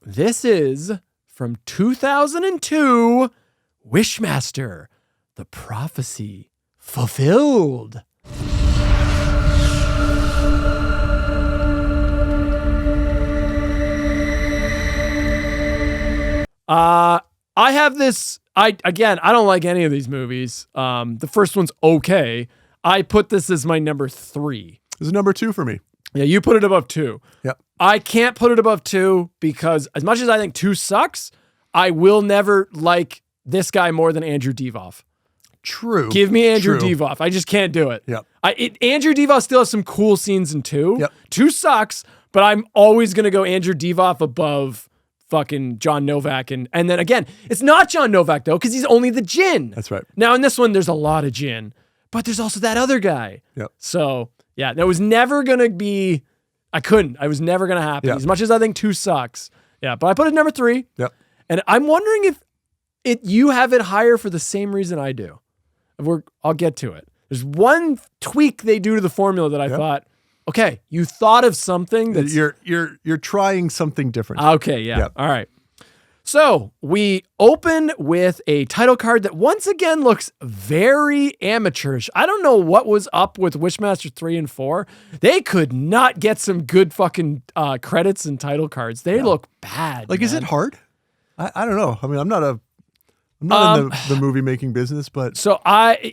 This is from 2002, Wishmaster, the Prophecy Fulfilled. I have this. I don't like any of these movies. The first one's okay. I put this as my number 3. This is number 2 for me. Yeah, you put it above 2. Yep. I can't put it above 2 because as much as I think 2 sucks, I will never like this guy more than Andrew Divoff. True. Give me Andrew Divoff. I just can't do it. Yep. Andrew Divoff still has some cool scenes in 2. Yep. 2 sucks, but I'm always going to go Andrew Divoff above fucking John Novak. And then again, it's not John Novak though, because he's only the Djinn. That's right. Now in this one, there's a lot of Djinn, but there's also that other guy. Yep. So yeah, that was never going to be, I was never going to happen. Yep. As much as I think 2 sucks. Yeah, but I put it number 3. Yep. And I'm wondering if you have it higher for the same reason I do. I'll get to it. There's one tweak they do to the formula that I thought, okay, you thought of something that's you're trying something different. Okay, yeah. All right. So we open with a title card that once again looks very amateurish. I don't know what was up with Wishmaster 3 and 4. They could not get some good fucking credits and title cards. They look bad. Like, man. is it hard? I don't know. I mean, I'm not in the movie making business, but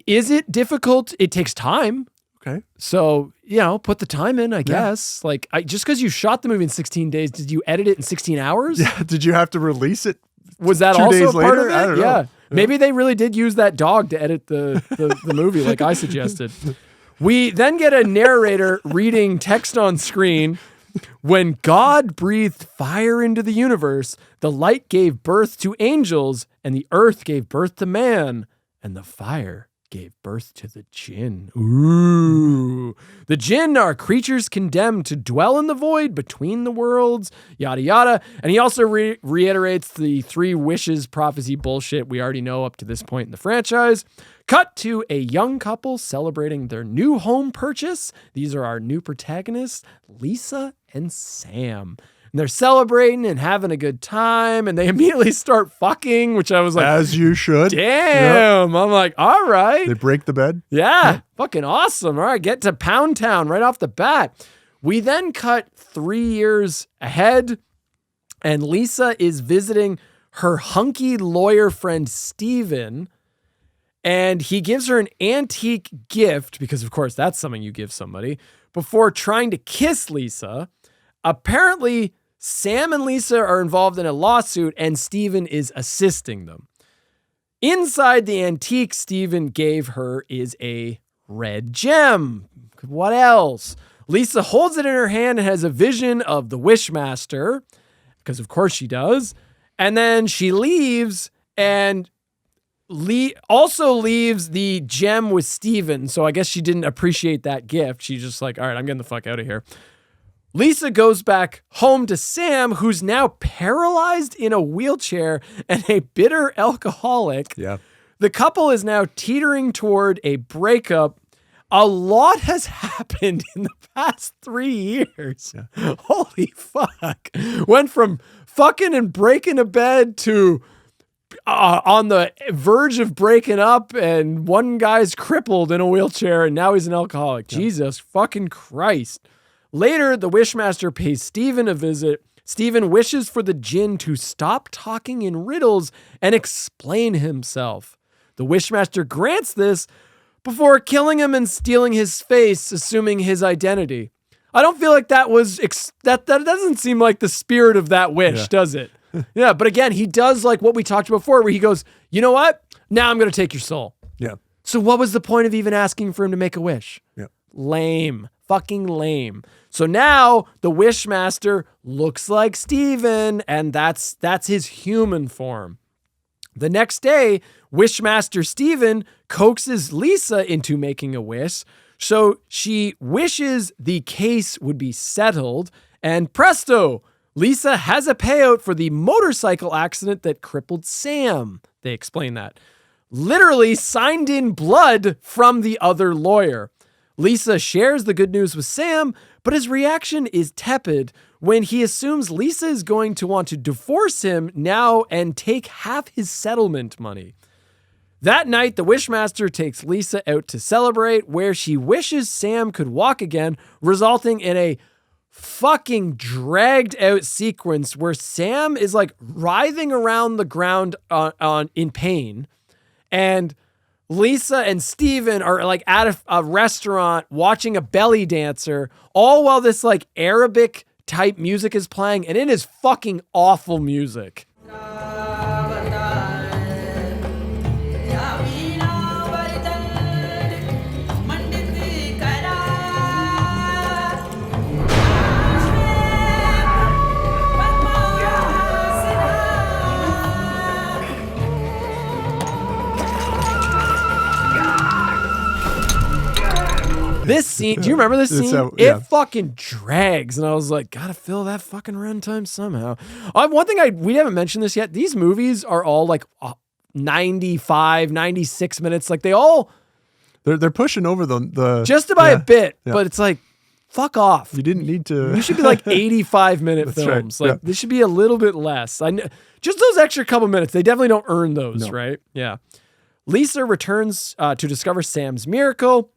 is it difficult? It takes time. Okay. So, put the time in, I guess. Like, just because you shot the movie in 16 days, did you edit it in 16 hours? Yeah. Did you have to release it? Was that 2 also days part later? of it? I don't know. Yeah. Maybe they really did use that dog to edit the movie like I suggested. We then get a narrator reading text on screen. When God breathed fire into the universe, the light gave birth to angels, and the earth gave birth to man, and the fire gave birth to the Djinn. Ooh. The Djinn are creatures condemned to dwell in the void between the worlds, yada, yada. And he also reiterates the 3 wishes prophecy bullshit we already know up to this point in the franchise. Cut to a young couple celebrating their new home purchase. These are our new protagonists, Lisa and Sam. And they're celebrating and having a good time, and they immediately start fucking, which I was like, as you should. Damn. Yep. I'm like, all right. They break the bed. Yeah. Fucking awesome. All right. Get to Pound Town right off the bat. We then cut 3 years ahead, and Lisa is visiting her hunky lawyer friend, Steven. And he gives her an antique gift, because of course that's something you give somebody, before trying to kiss Lisa. Apparently, Sam and Lisa are involved in a lawsuit and Steven is assisting them. Inside the antique Steven gave her is a red gem. What else? Lisa holds it in her hand and has a vision of the Wishmaster, because of course she does. And then she leaves and also leaves the gem with Steven. So I guess she didn't appreciate that gift. She's just like, all right, I'm getting the fuck out of here. Lisa goes back home to Sam, who's now paralyzed in a wheelchair and a bitter alcoholic. Yeah. The couple is now teetering toward a breakup. A lot has happened in the past 3 years. Yeah. Holy fuck. Went from fucking and breaking a bed to on the verge of breaking up, and one guy's crippled in a wheelchair and now he's an alcoholic. Yeah. Jesus fucking Christ. Later, the Wishmaster pays Steven a visit. Steven wishes for the Djinn to stop talking in riddles and explain himself. The Wishmaster grants this before killing him and stealing his face, assuming his identity. I don't feel like that was, that doesn't seem like the spirit of that wish, does it? Yeah, but again, he does like what we talked about before, where he goes, you know what? Now I'm going to take your soul. Yeah. So what was the point of even asking for him to make a wish? Yeah. Lame. Fucking lame. So now the Wishmaster looks like Steven, and that's his human form. The next day, Wishmaster Steven coaxes Lisa into making a wish. So she wishes the case would be settled, and presto, Lisa has a payout for the motorcycle accident that crippled Sam. They explain that. Literally signed in blood from the other lawyer. Lisa shares the good news with Sam, but his reaction is tepid when he assumes Lisa is going to want to divorce him now and take half his settlement money. That night, the Wishmaster takes Lisa out to celebrate, where she wishes Sam could walk again, resulting in a fucking dragged out sequence where Sam is like writhing around the ground in pain, and Lisa and Steven are like at a restaurant watching a belly dancer, all while this like Arabic type music is playing, and it is fucking awful music. This scene, do you remember this scene? It fucking drags. And I was like, gotta fill that fucking runtime somehow. One thing we haven't mentioned this yet. These movies are all like 95, 96 minutes. Like they're pushing over the just by a bit, but it's like, fuck off. You didn't need to. You should be like 85-minute films. Right. Like this should be a little bit less. Just those extra couple minutes. They definitely don't earn those, right? Yeah. Lisa returns to discover Sam's miracle.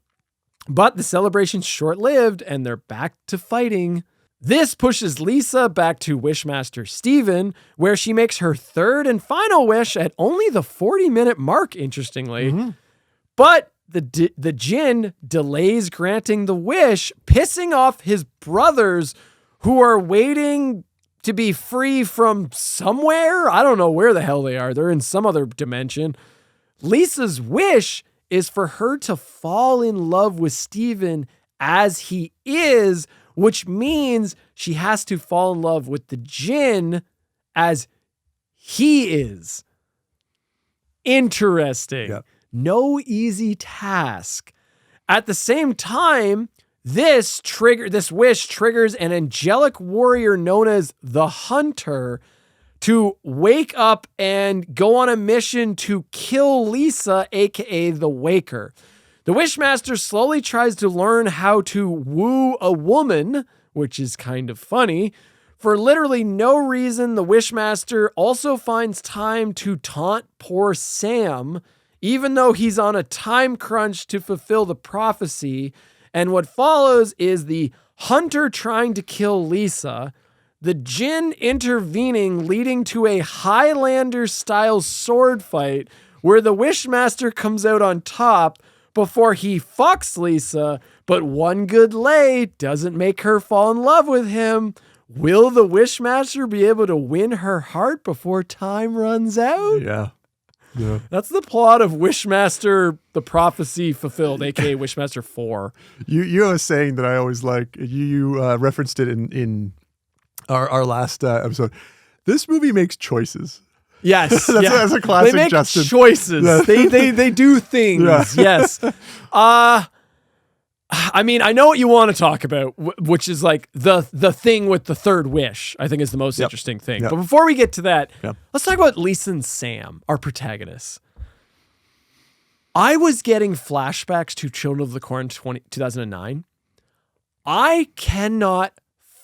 But the celebration's short-lived, and they're back to fighting. This pushes Lisa back to Wishmaster Steven, where she makes her third and final wish at only the 40-minute mark, interestingly. Mm-hmm. But the Djinn delays granting the wish, pissing off his brothers, who are waiting to be free from somewhere. I don't know where the hell they are. They're in some other dimension. Lisa's wish is for her to fall in love with Steven as he is, which means she has to fall in love with the Djinn as he is. Interesting. Yep. No easy task. At the same time, this wish triggers an angelic warrior known as the Hunter to wake up and go on a mission to kill Lisa, aka the Waker. The Wishmaster slowly tries to learn how to woo a woman, which is kind of funny. For literally no reason, the Wishmaster also finds time to taunt poor Sam, even though he's on a time crunch to fulfill the prophecy. And what follows is the Hunter trying to kill Lisa, the Djinn intervening, leading to a Highlander-style sword fight where the Wishmaster comes out on top before he fucks Lisa, but one good lay doesn't make her fall in love with him. Will the Wishmaster be able to win her heart before time runs out? Yeah. That's the plot of Wishmaster the Prophecy Fulfilled, aka Wishmaster 4. You have a saying that I always like. You referenced it in our last episode. This movie makes choices. Yes. That's a classic They make Justin. choices. Yeah. They do things. Yeah. Yes. I mean, I know what you want to talk about, which is like the thing with the third wish, I think is the most interesting thing. But before we get to that, let's talk about Lisa and Sam, our protagonists. I was getting flashbacks to Children of the Corn 2009. I cannot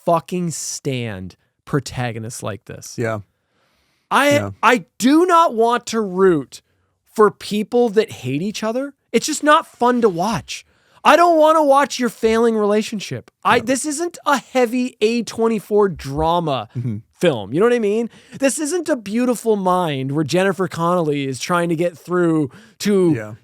fucking stand protagonists like this. Yeah. I do not want to root for people that hate each other. It's just not fun to watch. I don't want to watch your failing relationship. This isn't a heavy A24 drama film. You know what I mean? This isn't A Beautiful Mind where Jennifer Connelly is trying to get through to,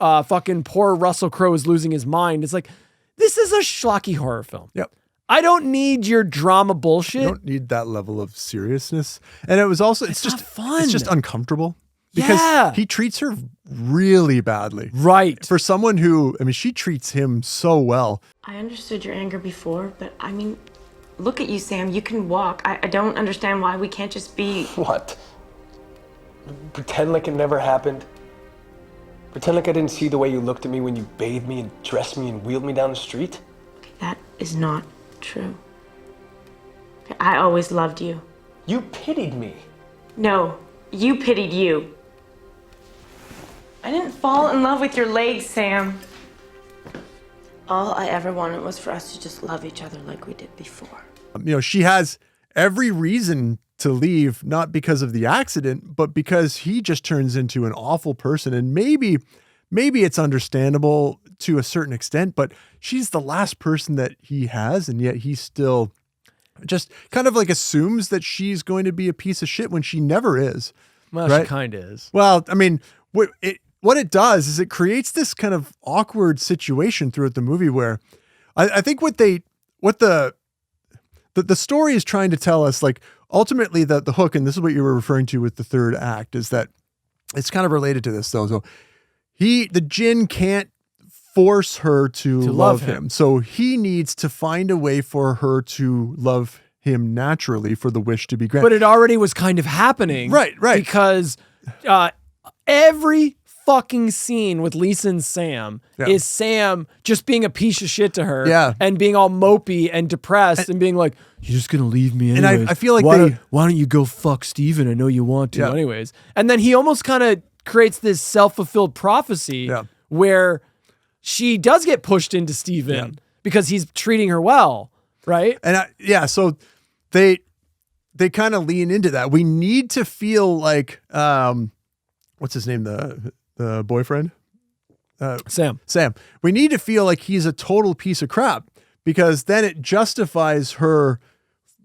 fucking poor Russell Crowe is losing his mind. It's like, this is a schlocky horror film. Yep. I don't need your drama bullshit. You don't need that level of seriousness. And it was also, it's just not fun. It's just uncomfortable. Because he treats her really badly. Right. For someone who, I mean, she treats him so well. I understood your anger before, but I mean, look at you, Sam. You can walk. I don't understand why we can't just be... What? Pretend like it never happened? Pretend like I didn't see the way you looked at me when you bathed me and dressed me and wheeled me down the street? That is not true. I always loved you. You pitied me. No, you pitied you. I didn't fall in love with your legs, Sam. All I ever wanted was for us to just love each other like we did before. She has every reason to leave, not because of the accident, but because he just turns into an awful person. And maybe it's understandable to a certain extent, but she's the last person that he has, and yet he still just kind of like assumes that she's going to be a piece of shit when she never is. Well, right? She kind of is. Well, I mean, what it does is it creates this kind of awkward situation throughout the movie where I think what the story is trying to tell us, like ultimately the hook, and this is what you were referring to with the third act, is that it's kind of related to this though. So the Djinn can't force her to love him. So he needs to find a way for her to love him naturally for the wish to be granted. But it already was kind of happening. Right. Because every fucking scene with Lisa and Sam is Sam just being a piece of shit to her and being all mopey and depressed and being like, you're just going to leave me anyways. And I feel like why don't you go fuck Steven? I know you want to anyways. And then he almost kind of creates this self-fulfilled prophecy where she does get pushed into Steven because he's treating her well, right? And so they kind of lean into that. We need to feel like, what's his name? The boyfriend? Sam. We need to feel like he's a total piece of crap, because then it justifies her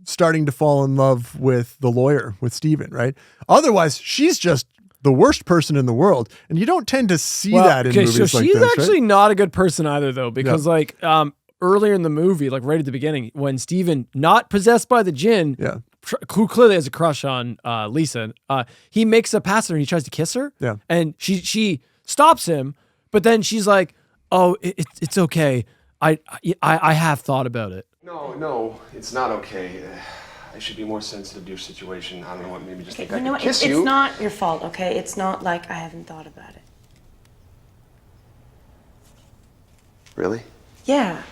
starting to fall in love with the lawyer, with Steven, right? Otherwise, she's just the worst person in the world. And you don't tend to see that in movies like this. So she's actually not a good person either, though, because earlier in the movie, like right at the beginning, when Steven, not possessed by the Djinn, who clearly has a crush on Lisa, he makes a pass at her and he tries to kiss her. Yeah. And she stops him, but then she's like, oh, it's okay. I have thought about it. No, it's not okay. I should be more sensitive to your situation. I don't know what, maybe just think I You know could what? kiss It's you. not your fault, okay? It's not like I haven't thought about it. Really? Yeah.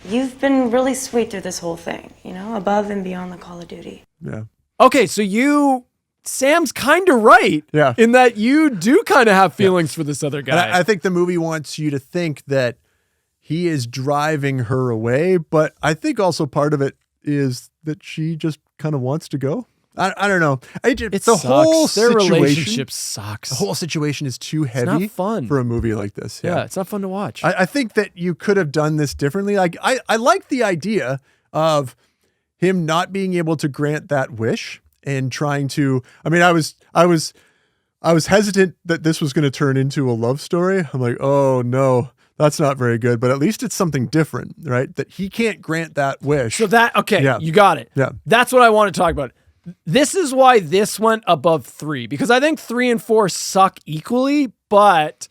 You've been really sweet through this whole thing, above and beyond the Call of Duty. Yeah. Okay, so Sam's kind of right in that you do kind of have feelings for this other guy. And I think the movie wants you to think that he is driving her away, but I think also part of it is that she just kind of wants to go. I don't know. Whole Their relationship sucks. The whole situation is too heavy not fun for a movie like this. Yeah, it's not fun to watch. I think that you could have done this differently. Like I like the idea of him not being able to grant that wish and trying to. I mean, I was hesitant that this was going to turn into a love story. I'm like, oh no, that's not very good. But at least it's something different, right? That he can't grant that wish. So you got it. Yeah, that's what I want to talk about. This is why this went above 3, because I think 3 and 4 suck equally, but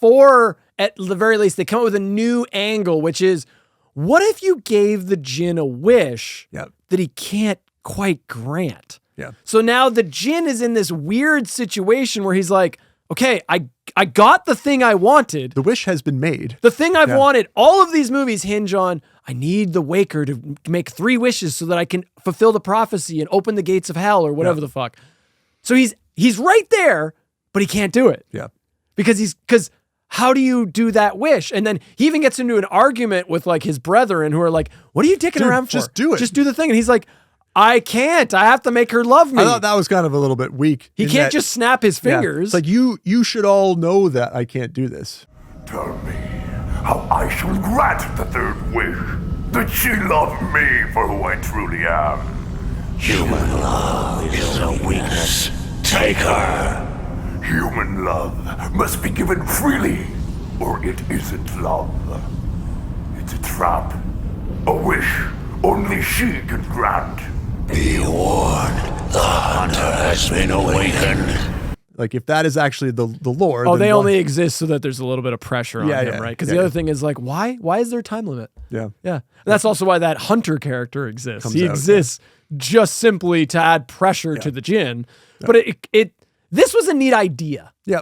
4, at the very least, they come up with a new angle, which is, what if you gave the Djinn a wish that he can't quite grant? Yeah. So now the Djinn is in this weird situation where he's like, okay, I got the thing I wanted. The wish has been made. The thing I've wanted. All of these movies hinge on, I need the Waker to make 3 wishes so that I can fulfill the prophecy and open the gates of hell or whatever the fuck. So he's right there, but he can't do it. Yeah. Because how do you do that wish? And then he even gets into an argument with like his brethren who are like, what are you dicking around for? Just do it. Just do the thing. And he's like, I can't. I have to make her love me. I thought that was kind of a little bit weak. He can't just snap his fingers. It's like you should all know that I can't do this. Tell me how I shall grant the third wish, that she love me for who I truly am. Human love is a weakness. Take her. Human love must be given freely, or it isn't love. It's a trap, a wish only she can grant. Be warned, the hunter has been awakened. Like, if that is actually the lore. Oh, they only exist so that there's a little bit of pressure on him, right? Because the yeah. other thing is like, why is there a time limit? Yeah. Yeah. And that's also why that hunter character exists. He exists just simply to add pressure to the Djinn. Yeah. But this was a neat idea. Yeah.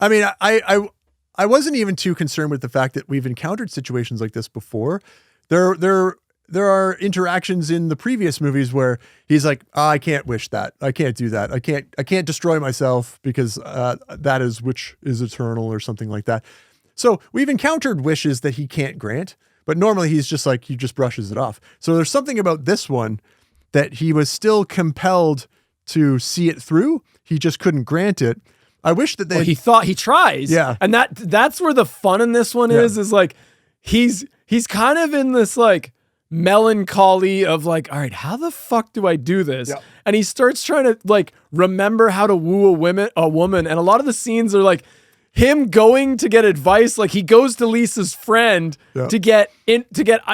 I mean, I wasn't even too concerned with the fact that we've encountered situations like this before. There are interactions in the previous movies where he's like, I can't wish that. I can't do that. I can't destroy myself because that is which is eternal or something like that. So we've encountered wishes that he can't grant, But normally he just brushes it off. So there's something about this one that he was still compelled to see it through. He just couldn't grant it. I wish that he thought he tries. Yeah. And that's where the fun in this one is like, he's kind of in this like melancholy of like, all right, how the fuck do I do this? Yeah. And he starts trying to like remember how to woo a woman. And a lot of the scenes are like him going to get advice. Like he goes to Lisa's friend to get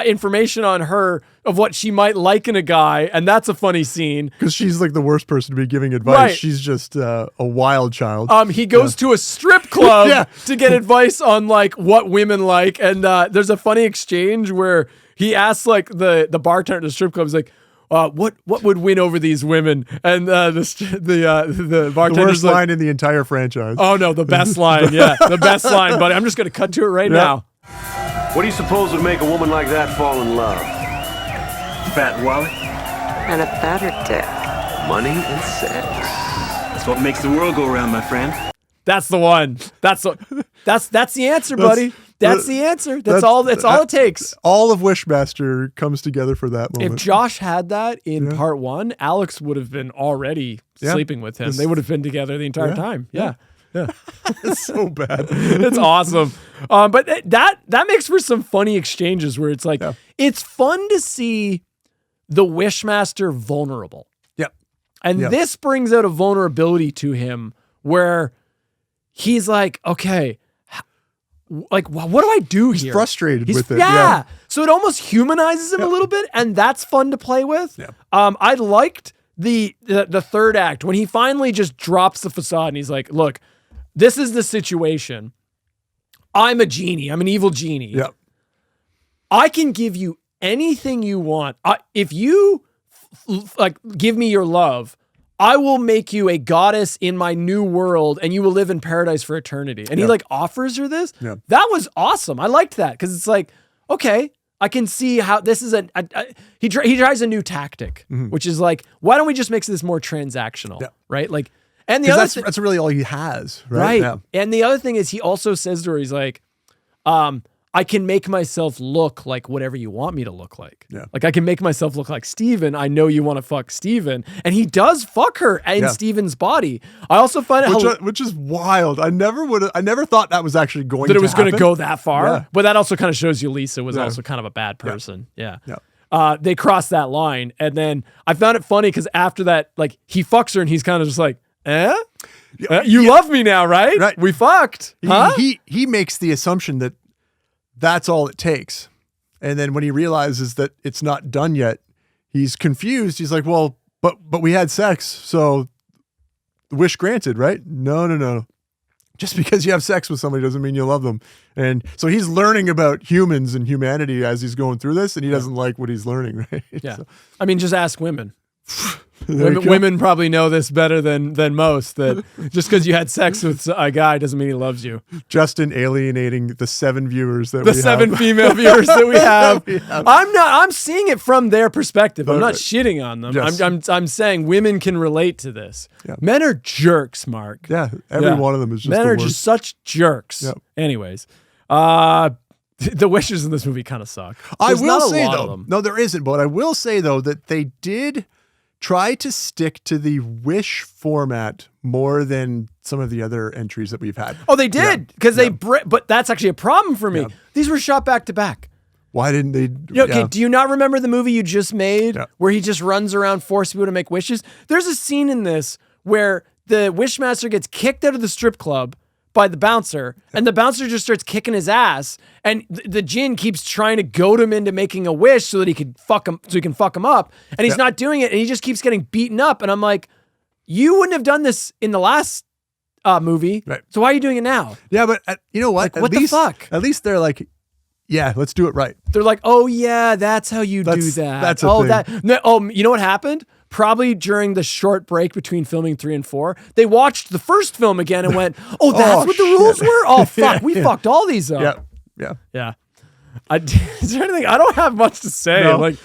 information on her of what she might like in a guy. And that's a funny scene. Because she's like the worst person to be giving advice. Right. She's just a wild child. He goes to a strip club to get advice on like what women like. And there's a funny exchange where he asks like the bartender at the strip club is like, what would win over these women? And the bartender's the worst like, line in the entire franchise. oh no, the best line. Yeah, the best line, buddy. I'm just going to cut to it right now. What do you suppose would make a woman like that fall in love? Fat wallet? And a fatter dick. Money and sex. That's what makes the world go round, my friend. That's the one. That's the answer, buddy. That's the answer. That's all it takes. All of Wishmaster comes together for that moment. If Josh had that in part one, Alex would have been already sleeping with him. They would have been together the entire time. Yeah. It's so bad. It's awesome. But that makes for some funny exchanges where it's like, it's fun to see the Wishmaster vulnerable. Yep. And this brings out a vulnerability to him where he's like, okay, like, what do I do here? He's frustrated with it. Yeah. So it almost humanizes him a little bit, and that's fun to play with. Yeah. I liked the third act when he finally just drops the facade and he's like, look, this is the situation. I'm a genie. I'm an evil genie. Yep. I can give you anything you want. If you like give me your love, I will make you a goddess in my new world and you will live in paradise for eternity. And he like offers her this. Yeah. That was awesome. I liked that because it's like, okay, I can see how this is he tries a new tactic, which is like, why don't we just make this more transactional? Yeah. Right? Like, and the other that's really all he has, right? Right. Yeah. And the other thing is he also says to her, he's like, I can make myself look like whatever you want me to look like. Yeah. Like I can make myself look like Steven. I know you want to fuck Steven. And he does fuck her in Steven's body. I also find it which is wild. I never thought that was actually going that it was going to go that far. Yeah. But that also kind of shows you Lisa was also kind of a bad person. Yeah. They crossed that line. And then I found it funny because after that, like he fucks her and he's kind of just like, you love me now, right? Right. We fucked. He makes the assumption that that's all it takes. And then when he realizes that it's not done yet, he's confused. He's like, well, but we had sex. So the wish granted, right? No. Just because you have sex with somebody doesn't mean you love them. And so he's learning about humans and humanity as he's going through this, and he doesn't like what he's learning, right? Yeah. So, I mean, just ask women. Women probably know this better than most, that just because you had sex with a guy doesn't mean he loves you. Justin alienating the 7 viewers that the 7 female viewers that we have. I'm seeing it from their perspective. I'm not shitting on them. Yes. I'm saying women can relate to this. Yeah. Men are jerks, Mark. Yeah, every one of them is just men the are worst. just such jerks. Yep. Anyways, the wishes in this movie kind of suck. I There's will not a say lot of though, them. no, there isn't. But I will say though that they did try to stick to the wish format more than some of the other entries that we've had. Oh, they did because but that's actually a problem for me. Yeah. These were shot back to back. Why didn't they? Okay, do you not remember the movie you just made where he just runs around forcing people to make wishes? There's a scene in this where the Wishmaster gets kicked out of the strip club by the bouncer, and the bouncer just starts kicking his ass, and the Djinn keeps trying to goad him into making a wish so that he can fuck him up, and he's not doing it, and he just keeps getting beaten up, and I'm like, you wouldn't have done this in the last movie, right? So why are you doing it now? Yeah, but you know what? Like, what the fuck? At least they're like, yeah, let's do it right. They're like, oh yeah, that's how you do that. That's a thing. You know what happened? Probably during the short break between filming 3 and 4, they watched the first film again and went, oh, that's what the rules were? Oh, fuck, we fucked all these up. Yeah. Is there anything? I don't have much to say. No. Like,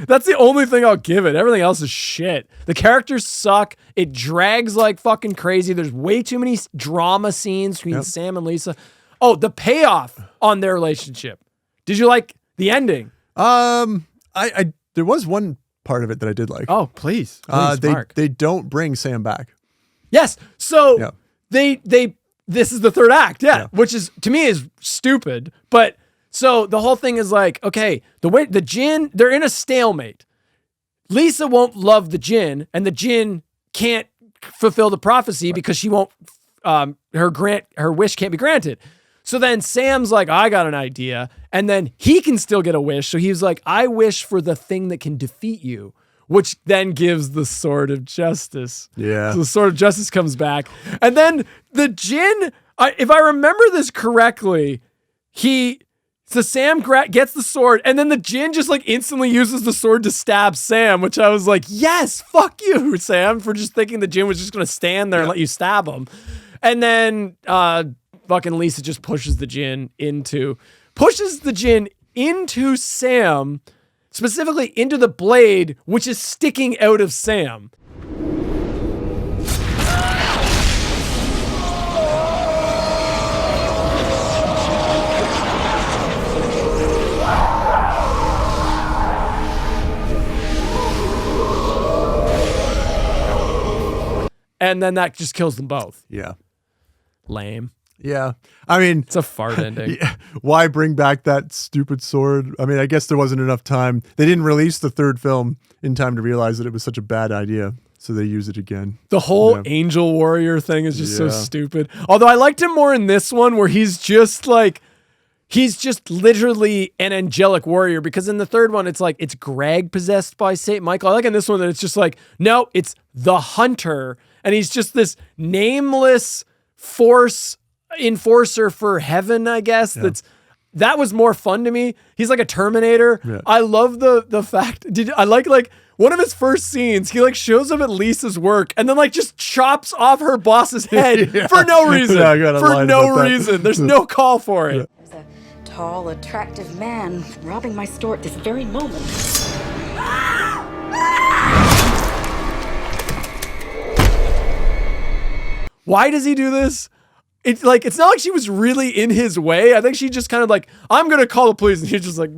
that's the only thing I'll give it. Everything else is shit. The characters suck. It drags like fucking crazy. There's way too many drama scenes between Sam and Lisa. Oh, the payoff on their relationship. Did you like The ending. I there was one part of it that I did like. Oh, please. Mark. They don't bring Sam back. Yes. So this is the third act. Yeah. Which is, to me, is stupid. But so the whole thing is like, okay, the Djinn, they're in a stalemate. Lisa won't love the Djinn, and the Djinn can't fulfill the prophecy because she won't, her wish can't be granted. So then Sam's like, I got an idea. And then he can still get a wish. So he's like, I wish for the thing that can defeat you, which then gives the sword of justice. Yeah. So the sword of justice comes back. And then the Djinn, if I remember this correctly, Sam gets the sword, and then the Djinn just like instantly uses the sword to stab Sam, which I was like, yes, fuck you, Sam, for just thinking the Djinn was just going to stand there and let you stab him. And then fucking Lisa just pushes the Djinn into Sam, specifically into the blade, which is sticking out of Sam. And then that just kills them both. Yeah. Lame. Yeah. I mean, it's a fart ending. Why bring back that stupid sword? I mean, I guess there wasn't enough time. They didn't release the third film in time to realize that it was such a bad idea. So they use it again. The whole angel warrior thing is just so stupid. Although I liked him more in this one where he's just literally an angelic warrior, because in the third one, it's like, it's Greg possessed by St. Michael. I like in this one that it's just like, no, it's the hunter. And he's just this nameless enforcer for heaven, I guess. Yeah. That was more fun to me. He's like a Terminator. Yeah. I love the fact. I like one of his first scenes, he like shows up at Lisa's work and then like just chops off her boss's head for no reason. For no reason. There's no call for it. There's a tall, attractive man robbing my store at this very moment. Why does he do this? It's not like she was really in his way. I think she just kind of like, I'm going to call the police. And he's just like,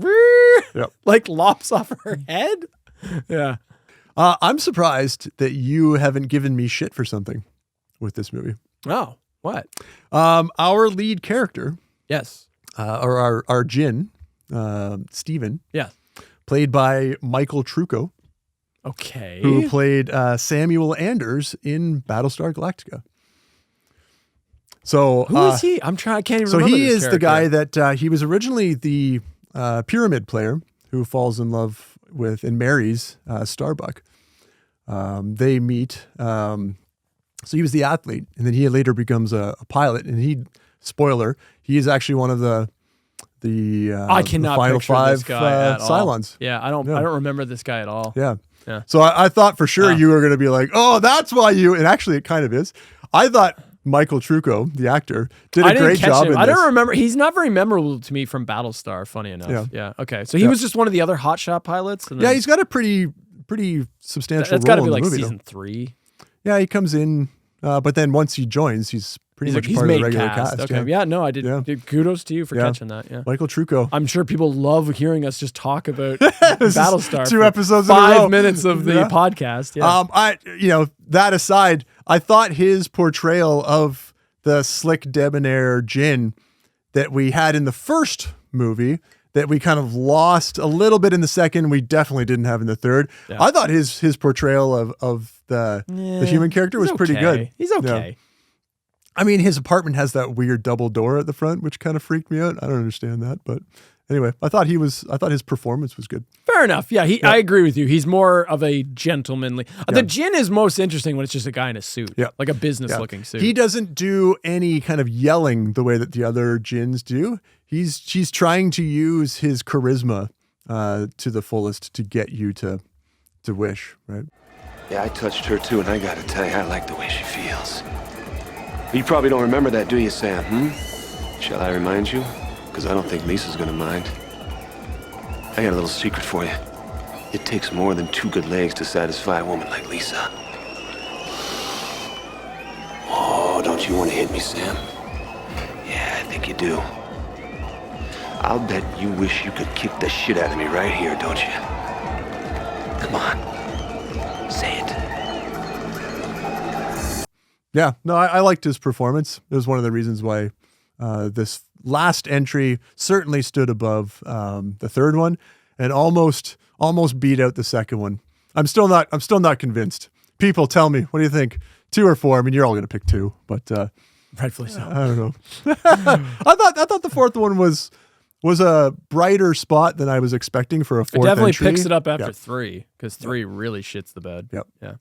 like lops off her head. Yeah. I'm surprised that you haven't given me shit for something with this movie. Oh, what? Our lead character. Yes. Or our Djinn, Steven. Yeah. Played by Michael Trucco. Okay. Who played Samuel Anders in Battlestar Galactica. So who is he? I can't even remember. So he is character. the guy that he was originally the pyramid player who falls in love with and marries Starbuck. They meet. So he was the athlete, and then he later becomes a pilot. And spoiler, he is actually one of the I cannot the final picture five this guy at Cylons. All. Yeah, I don't remember this guy at all. Yeah. Yeah. So I thought for sure you were going to be like, oh, that's why you. And actually, it kind of is. I thought Michael Trucco, the actor, did a great job in this. I don't remember. He's not very memorable to me from Battlestar, funny enough. Yeah. Okay. So he was just one of the other hotshot pilots? And then, he's got a pretty substantial role in the movie. That's got to be like season 3. Yeah, he comes in, but then once he joins, he's pretty much part of the regular cast. Okay. Yeah, no, I did. Yeah. Kudos to you for catching that. Yeah. Michael Trucco. I'm sure people love hearing us just talk about Battlestar. 2 episodes in a row. 5 minutes of the podcast. Yeah. That aside, I thought his portrayal of the slick debonair Djinn that we had in the first movie, that we kind of lost a little bit in the second, we definitely didn't have in the third. Yeah. I thought his portrayal of the human character was pretty good. He's okay. Yeah. I mean, his apartment has that weird double door at the front, which kind of freaked me out. I don't understand that, but anyway, I thought his performance was good. Fair enough. Yeah, I agree with you. He's more of a gentlemanly. The Djinn is most interesting when it's just a guy in a suit, like a business-looking suit. He doesn't do any kind of yelling the way that the other Djinns do. He's trying to use his charisma to the fullest to get you to wish, right? Yeah, I touched her too, and I gotta tell you, I like the way she feels. You probably don't remember that, do you, Sam? Shall I remind you? Because I don't think Lisa's gonna mind. I got a little secret for you. It takes more than 2 good legs to satisfy a woman like Lisa. Oh, don't you want to hit me, Sam? Yeah, I think you do. I'll bet you wish you could kick the shit out of me right here, don't you? Come on. Say it. Yeah, no, I liked his performance. It was one of the reasons why this last entry certainly stood above the third one, and almost beat out the second one. I'm still not convinced. People tell me, what do you think? 2 or 4? I mean, you're all going to pick 2, but Rightfully so. I don't know. I thought the fourth one was a brighter spot than I was expecting for a fourth It definitely entry. picks it up after 3, because 3 really shits the bed. Yep. Yeah.